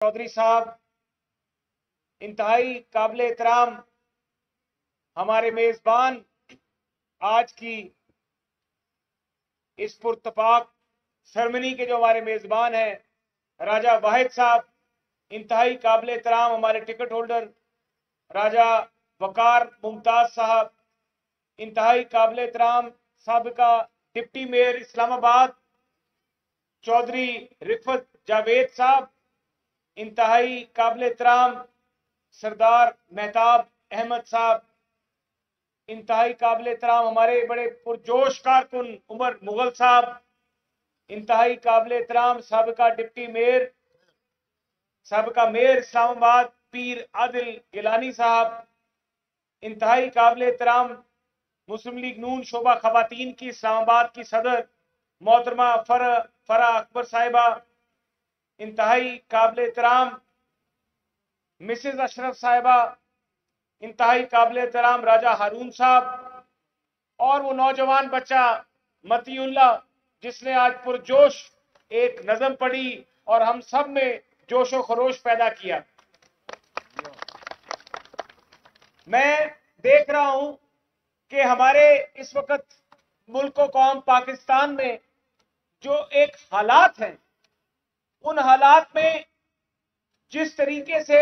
चौधरी साहब इंतहाई काबिल एहतराम हमारे मेजबान आज की इस पुरतपाक सेरेमनी के जो हमारे मेजबान हैं राजा वाहिद साहब, इंतहाई काबिल एहतराम हमारे टिकट होल्डर राजा वकार मुमताज साहब, इंतहाई काबिल एहतराम साबिका डिप्टी मेयर इस्लामाबाद चौधरी रिफत जावेद साहब, इंतहाई काबिल एहतराम सरदार मेहताब अहमद साहब, इंतहाई काबिल एहतराम हमारे बड़े पुरजोश कारकुन उमर मुगल साहब, इंतहाई काबिल एहतराम साबिका डिप्टी मेयर साबिका मेयर इस्लामाबाद पीर आदिल गिलानी साहब, इंतहाई काबिल एहतराम मुस्लिम लीग नून शोबा खवातीन की इस्लामाबाद की सदर मोहतरमा फरा अकबर साहिबा, इंतहाई काबिल एहतराम मिसेज अशरफ साहिबा, इंतहाई काबिल एहतराम राजा हारून साहब और वो नौजवान बच्चा मतीउल्लाह जिसने आज पुरजोश एक नज़म पढ़ी और हम सब में जोशो खरोश पैदा किया। मैं देख रहा हूं कि हमारे इस वक्त मुल्क कौम पाकिस्तान में जो एक हालात हैं, उन हालात में जिस तरीके से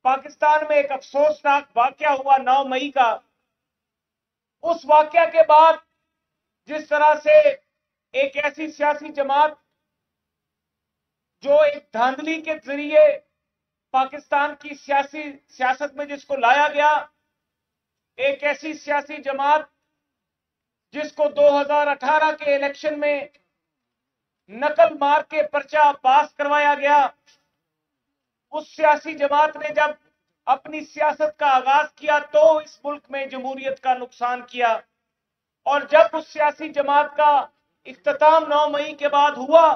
पाकिस्तान में एक अफसोसनाक वाकया हुआ 9 मई का, उस वाकया के बाद जिस तरह से एक ऐसी सियासी जमात जो एक धांधली के जरिए पाकिस्तान की सियासत में जिसको लाया गया, एक ऐसी सियासी जमात जिसको 2018 के इलेक्शन में नकल मार के पर्चा पास करवाया गया, उस सियासी जमात ने जब अपनी सियासत का आगाज किया तो इस मुल्क में जमहूरियत का नुकसान किया, और जब उस सियासी जमात का इख्तिताम 9 मई के बाद हुआ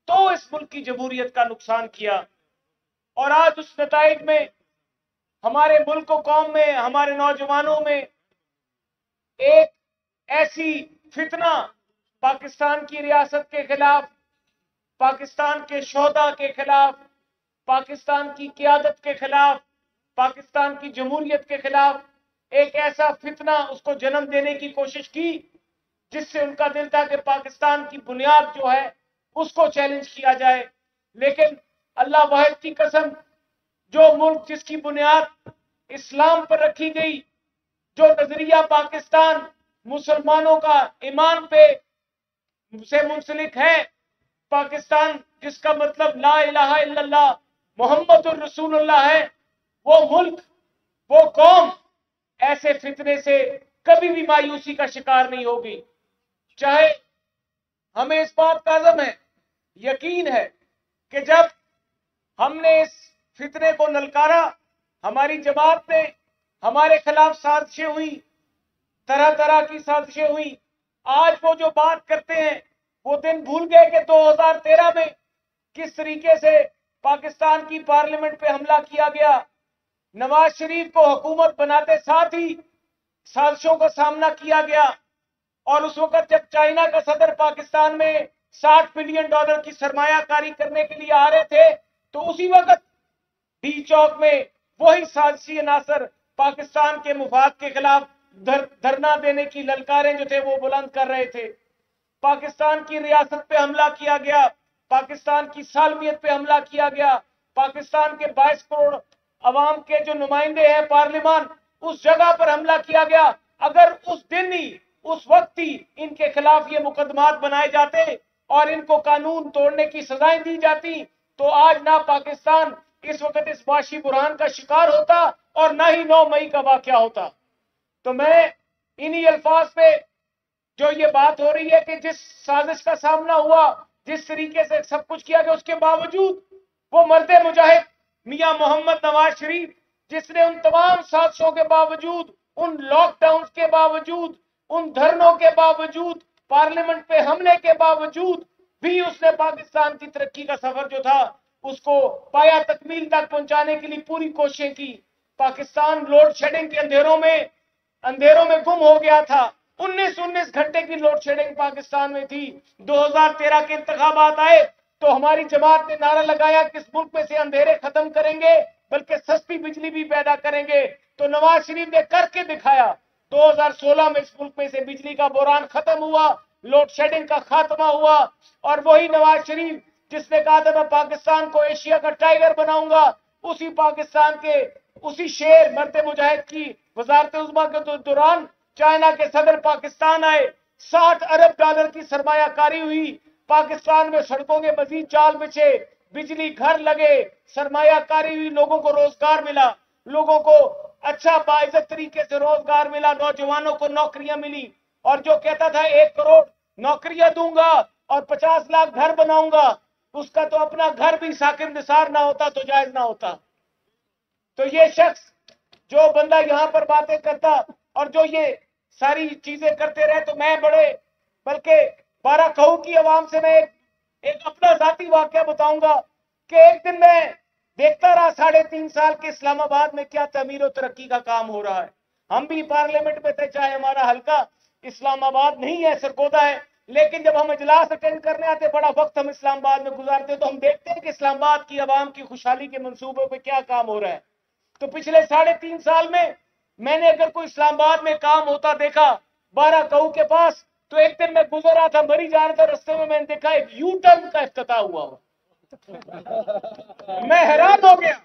तो इस मुल्क की जमहूरियत का नुकसान किया। और आज उस नताइज में हमारे मुल्क कौम में, हमारे नौजवानों में एक ऐसी फितना पाकिस्तान की रियासत के खिलाफ, पाकिस्तान के शोहदा के खिलाफ, पाकिस्तान की क़यादत के खिलाफ, पाकिस्तान की जमहूरियत के खिलाफ एक ऐसा फितना उसको जन्म देने की कोशिश की जिससे उनका दिल था कि पाकिस्तान की बुनियाद जो है उसको चैलेंज किया जाए। लेकिन अल्लाह वाहिद की कसम, जो मुल्क जिसकी बुनियाद इस्लाम पर रखी गई, जो नजरिया पाकिस्तान मुसलमानों का ईमान पे से मुंसलिक है, पाकिस्तान जिसका मतलब ला इलाहा इल्लल्लाह मोहम्मदुर रसूलुल्लाह है, वो मुल्क, वो कौम ऐसे फितने से कभी भी मायूसी का शिकार नहीं होगी। चाहे हमें इस बात का अज़म है, यकीन है कि जब हमने इस फितने को नलकारा, हमारी जमात ने हमारे खिलाफ साजिशें हुई, तरह तरह की साजिशें हुई। आज वो जो बात करते हैं वो दिन भूल गए कि 2013 में किस तरीके से पाकिस्तान की पार्लियामेंट पे हमला किया गया, नवाज शरीफ को हुकूमत बनाते साथ ही साजिशों का सामना किया गया। और उस वक्त जब चाइना का सदर पाकिस्तान में $60 बिलियन की सरमायाकारी करने के लिए आ रहे थे, तो उसी वक्त डी चौक में वही साजिशी अनासर पाकिस्तान के मुफाद के खिलाफ धरना देने की ललकारें जो थे वो बुलंद कर रहे थे। पाकिस्तान की रियासत पे हमला किया गया, पाकिस्तान की सालमियत पे हमला किया गया, पाकिस्तान के 22 करोड़ अवाम के जो नुमाइंदे हैं पार्लियामान, उस जगह पर हमला किया गया। अगर उस दिन ही, उस वक्त ही इनके खिलाफ ये मुकदमात बनाए जाते और इनको कानून तोड़ने की सजाएं दी जाती, तो आज ना पाकिस्तान इस वक्त इस माशी बुरहान का शिकार होता और ना ही 9 मई का वाकया होता। तो मैं इन्हीं अल्फाज पे जो ये बात हो रही है कि जिस साजिश का सामना हुआ, जिस तरीके से सब कुछ किया गया, उसके बावजूद वो मर्द मुजाहिद मियां मोहम्मद नवाज शरीफ, जिसने उन तमाम साजिशों के बावजूद, उन लॉकडाउन के बावजूद, उन धरनों के बावजूद, पार्लियामेंट पे हमले के बावजूद भी उसने पाकिस्तान की तरक्की का सफर जो था उसको पाया तकमील तक पहुंचाने के लिए पूरी कोशिशें की। पाकिस्तान लोड शेडिंग के अंधेरों में गुम हो गया था। 19 घंटे की लोड शेडिंग पाकिस्तान में थी। 2013 के इंतखाबात आए, تو ہماری جماعت نے نعرہ لگایا کہ اس ملک میں سے اندھیرے ختم کریں گے بلکہ سستی بجلی بھی پیدا کریں گے. تو نواز شریف نے کر کے دکھایا. 2016 میں اس ملک میں سے بجلی کا بحران ختم ہوا, لوڈ شیڈنگ کا خاتمہ ہوا, اور وہی نواز شریف جس نے کہا تھا میں پاکستان کو ایشیا کا ٹائیگر بناؤں گا, اسی پاکستان کے اسی شیر مرد مجاہد کی وزارت عظمیٰ کے دوران چائنا کے صدر پاکستان آئے. 60 ارب ڈالر کی سرمایہ کاری ہوئی, پاکستان میں سڑکوں کے مزید جال بچھے, بجلی گھر لگے, سرمایہ کاری ہوئی, لوگوں کو روزگار ملا, لوگوں کو اچھا باعزت طریقے سے روزگار ملا, نوجوانوں کو نوکریاں ملی. اور جو کہتا تھا 1 کروڑ نوکریاں دوں گا اور 50 لاکھ گھر بناؤں گا, اس کا تو اپنا گھر بھی ساکن نثار نہ ہوتا تو جائز نہ ہوتا. تو یہ شخص جو بندہ یہاں پر باتیں کرتا اور جو یہ ساری چیزیں کرتے رہے, تو میں بلکہ بارہ کہو کی عوام سے میں ایک اپنا ذاتی واقعہ بتاؤں گا کہ ایک دن میں دیکھتا رہا 3.5 سال کے اسلام آباد میں کیا تعمیر و ترقی کا کام ہو رہا ہے. ہم بھی پارلیمنٹ میں تھے, چاہے ہمارا حلقہ اسلام آباد نہیں ہے, سرگودا ہے, لیکن جب ہم اجلاس اٹینڈ کرنے آتے, بڑا وقت ہم اسلام آباد میں گزارتے, تو ہم دیکھتے ہیں کہ اسلام آباد کی عوام کی خوشحالی کے منصوبوں پہ کیا کام ہو رہا ہے. تو پچھلے 3.5 سال میں نے اگر کوئی اسلام آباد میں کام ہوتا دیکھا 12 کہو کے پاس, تو ایک دن میں گزر رہا تھا, مری جا رہا تھا, رستے میں نے دیکھا ایک یو ٹرن کا افتتاح ہوا. میں حیران ہو گیا,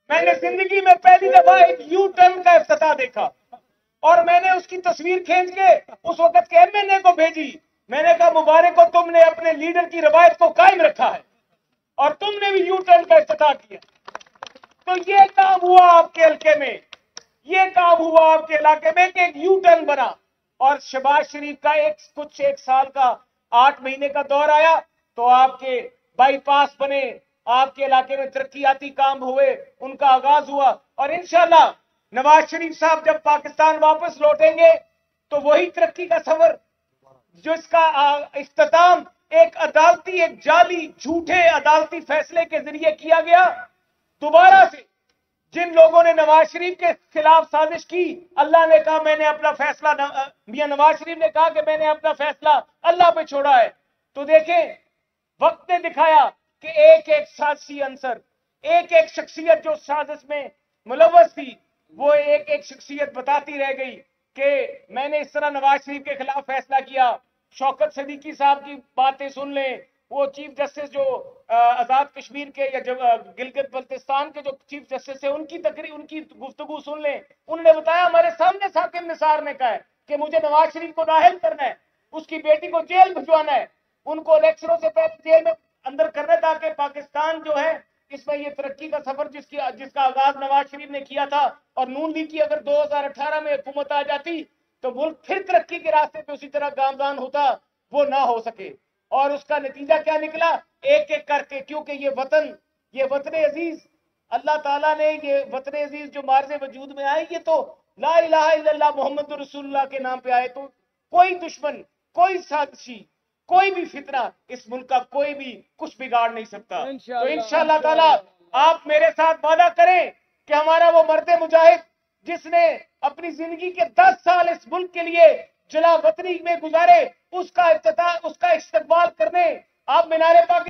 میں نے زندگی میں پہلی دفعہ ایک یو ٹرن کا افتتاح دیکھا, اور میں نے اس کی تصویر کھینچ کے اس وقت کے MNA کو بھیجی. میں نے کہا مبارک ہو, تم نے اپنے لیڈر کی روایت کو قائم رکھا ہے اور تم نے بھی یو ٹرن کا افتتاح کیا. تو یہ کام ہوا آپ کے حلقے میں, یہ کام ہوا آپ کے علاقے میں کہ ایک یو ٹرن بنا. اور شہباز شریف کا ایک سال کا 8 مہینے کا دور آیا, تو آپ کے بائی پاس بنے, آپ کے علاقے میں ترقیاتی کام ہوئے, ان کا آغاز ہوا. اور انشاءاللہ نواز شریف صاحب جب پاکستان واپس لوٹیں گے تو وہی ترقی کا سفر جس کا اختتام ایک عدالتی, ایک جعلی جھوٹے عدالتی فیصلے کے ذریعے کیا گیا, دوبارہ سے جن لوگوں نے نواز شریف کے خلاف سازش کی, اللہ نے کہا میں نے اپنا فیصلہ, میاں نواز شریف نے کہا کہ میں نے اپنا فیصلہ اللہ پہ چھوڑا ہے. تو دیکھیں وقت نے دکھایا کہ ایک ایک سازشی عنصر, ایک ایک شخصیت جو سازش میں ملوث تھی, وہ ایک ایک شخصیت بتاتی رہ گئی کہ میں نے اس طرح نواز شریف کے خلاف فیصلہ کیا. شوکت صدیقی صاحب کی باتیں سن لیں, وہ چیف جسٹس جو آزاد کشمیر کے یا گلگت بلتستان کے جو چیف جسٹس ہیں, ان کی گفتگو سن لیں. انہوں نے بتایا ہمارے سامنے ساکن نثار نے کہا ہے کہ مجھے نواز شریف کو نااہل کرنا ہے, اس کی بیٹی کو جیل بھجوانا ہے, ان کو الیکشنوں سے پہلے جیل میں اندر کرنا ہے, تاکہ پاکستان جو ہے اس میں یہ ترقی کا سفر جس کا آغاز نواز شریف نے کیا تھا, اور نون لیگ کی اگر 2018 میں حکومت آ جاتی تو ملک پھر ترقی کے راستے پہ اسی طرح گامزن ہوتا, وہ نہ ہو سکے. اور اس کا نتیجہ کیا نکلا, ایک ایک کر کے, کیونکہ یہ وطن عزیز, اللہ تعالیٰ نے یہ وطن عزیز جو مارز وجود میں آئے, یہ تو لا الہ الا اللہ محمد رسول اللہ کے نام پہ آئے. تو کوئی دشمن, کوئی سازشی, کوئی بھی فتنہ اس ملک کا کوئی بھی کچھ بگاڑ نہیں سکتا. تو انشاءاللہ تعالیٰ آپ میرے ساتھ وعدہ کریں کہ ہمارا وہ مرد مجاہد جس نے اپنی زندگی کے 10 سال اس ملک کے لیے جلا وطنی میں گزارے, اس کا استقبال کرنے آپ مینار پاک